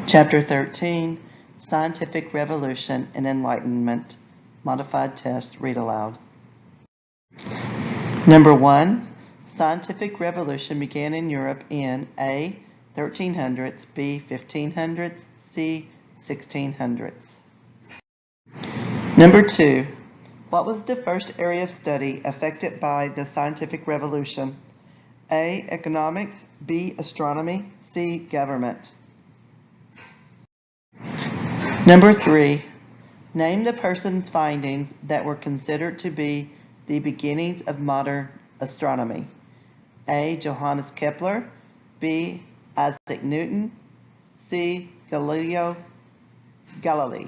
Chapter 13, Scientific Revolution and Enlightenment. Modified test, read aloud. Number 1, scientific revolution began in Europe in A, 1300s, B, 1500s, C, 1600s. Number 2, what was the first area of study affected by the scientific revolution? A, economics, B, astronomy, C, government. Number 3, name the person's findings that were considered to be the beginnings of modern astronomy. A, Johannes Kepler, B, Isaac Newton, C, Galileo Galilei.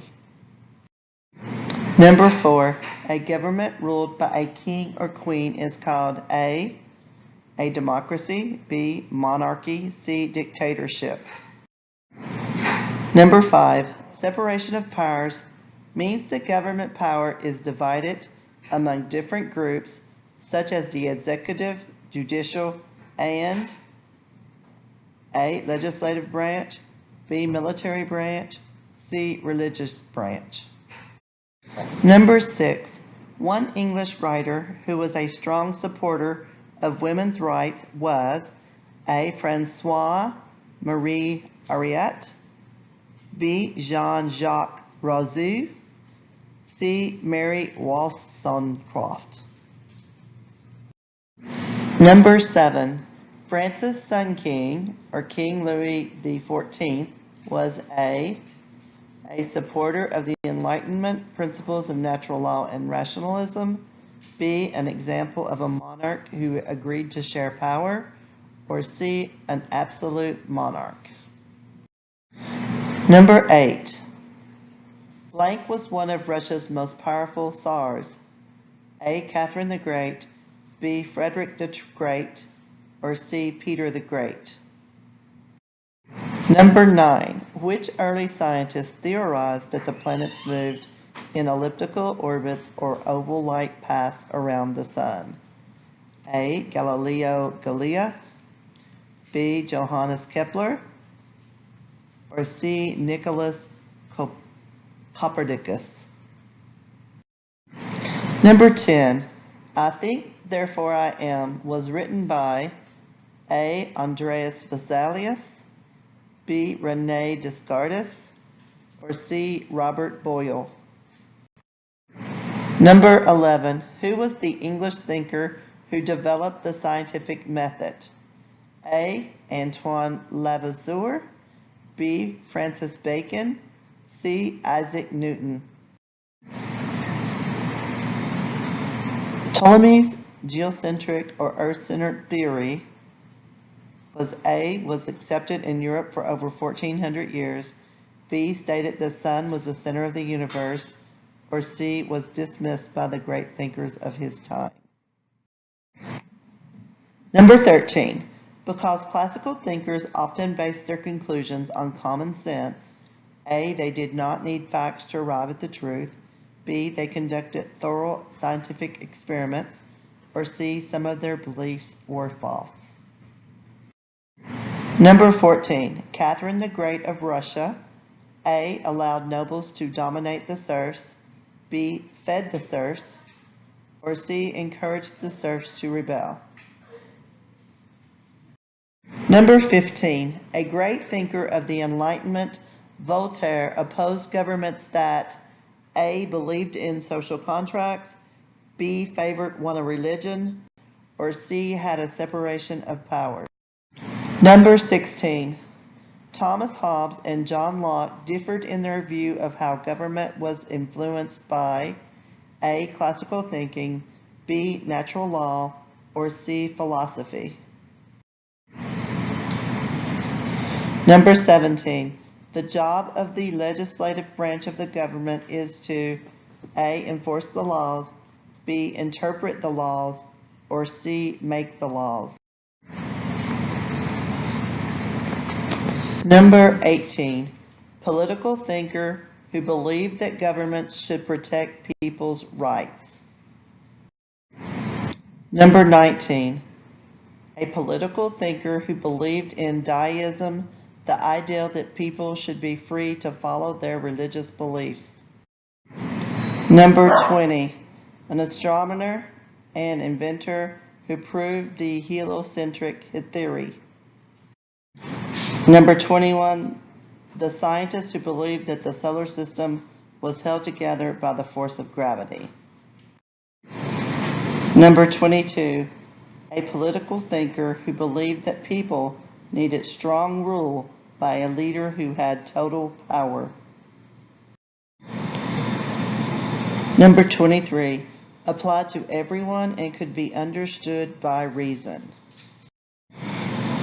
Number 4, a government ruled by a king or queen is called A democracy, B, monarchy, C, dictatorship. Number 5, separation of powers means that government power is divided among different groups such as the executive, judicial, and A, legislative branch, B, military branch, C, religious branch. Number 6, one English writer who was a strong supporter of women's rights was A, Francois Marie Ariette, B, Jean-Jacques Rousseau, C, Mary Wollstonecraft. Number 7, France's Sun King, or King Louis XIV, was A supporter of the Enlightenment principles of natural law and rationalism, B, an example of a monarch who agreed to share power, or C, an absolute monarch. Number 8, blank was one of Russia's most powerful Tsars. A, Catherine the Great, B, Frederick the Great, or C, Peter the Great. Number 9, which early scientists theorized that the planets moved in elliptical orbits or oval-like paths around the sun? A, Galileo Galilei, B, Johannes Kepler, or C, Nicholas Copernicus. Number 10, I Think, Therefore I Am was written by A, Andreas Vesalius, B, Rene Descartes, or C, Robert Boyle. Number 11, who was the English thinker who developed the scientific method? A, Antoine Lavoisier, B, Francis Bacon, C, Isaac Newton. Ptolemy's geocentric or earth-centered theory was accepted in Europe for over 1400 years, B, stated the sun was the center of the universe, or C, was dismissed by the great thinkers of his time. Number 13, because classical thinkers often based their conclusions on common sense, A, they did not need facts to arrive at the truth, B, they conducted thorough scientific experiments, or C, some of their beliefs were false. Number 14, Catherine the Great of Russia, A, allowed nobles to dominate the serfs, B, fed the serfs, or C, encouraged the serfs to rebel. Number 15, a great thinker of the Enlightenment, Voltaire, opposed governments that A, believed in social contracts, B, favored one religion, or C, had a separation of powers. Number 16, Thomas Hobbes and John Locke differed in their view of how government was influenced by A, classical thinking, B, natural law, or C, philosophy. Number 17, the job of the legislative branch of the government is to A, enforce the laws, B, interpret the laws, or C, make the laws. Number 18, political thinker who believed that governments should protect people's rights. Number 19, a political thinker who believed in deism, the ideal that people should be free to follow their religious beliefs. Number 20, an astronomer and inventor who proved the heliocentric theory. Number 21, the scientist who believed that the solar system was held together by the force of gravity. Number 22, a political thinker who believed that people needed strong rule by a leader who had total power. Number 23, applied to everyone and could be understood by reason.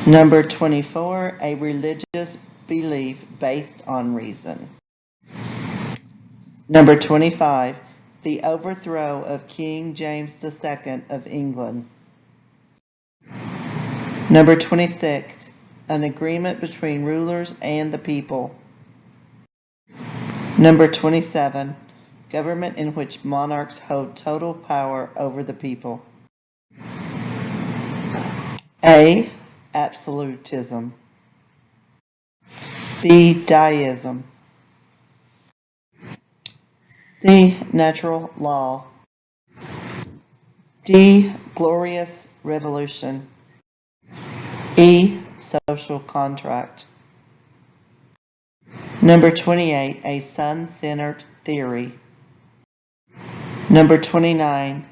Number 24, a religious belief based on reason. Number 25, the overthrow of King James II of England. Number 26, an agreement between rulers and the people. Number 27, government in which monarchs hold total power over the people. A, absolutism. B, deism. C, natural law. D, glorious revolution. E, social contract. Number 28, a sun-centered theory. Number 29,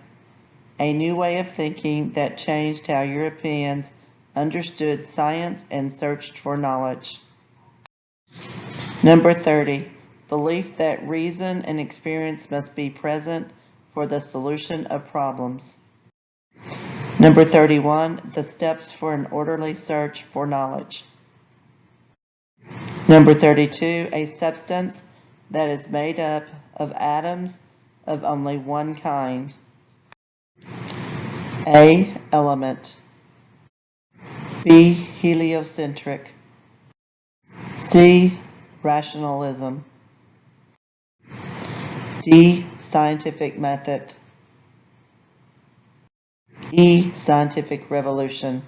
a new way of thinking that changed how Europeans understood science and searched for knowledge. Number 30, belief that reason and experience must be present for the solution of problems. Number 31, the steps for an orderly search for knowledge. Number 32, a substance that is made up of atoms of only one kind. A, element. B, heliocentric. C, rationalism. D, scientific method. E, scientific revolution.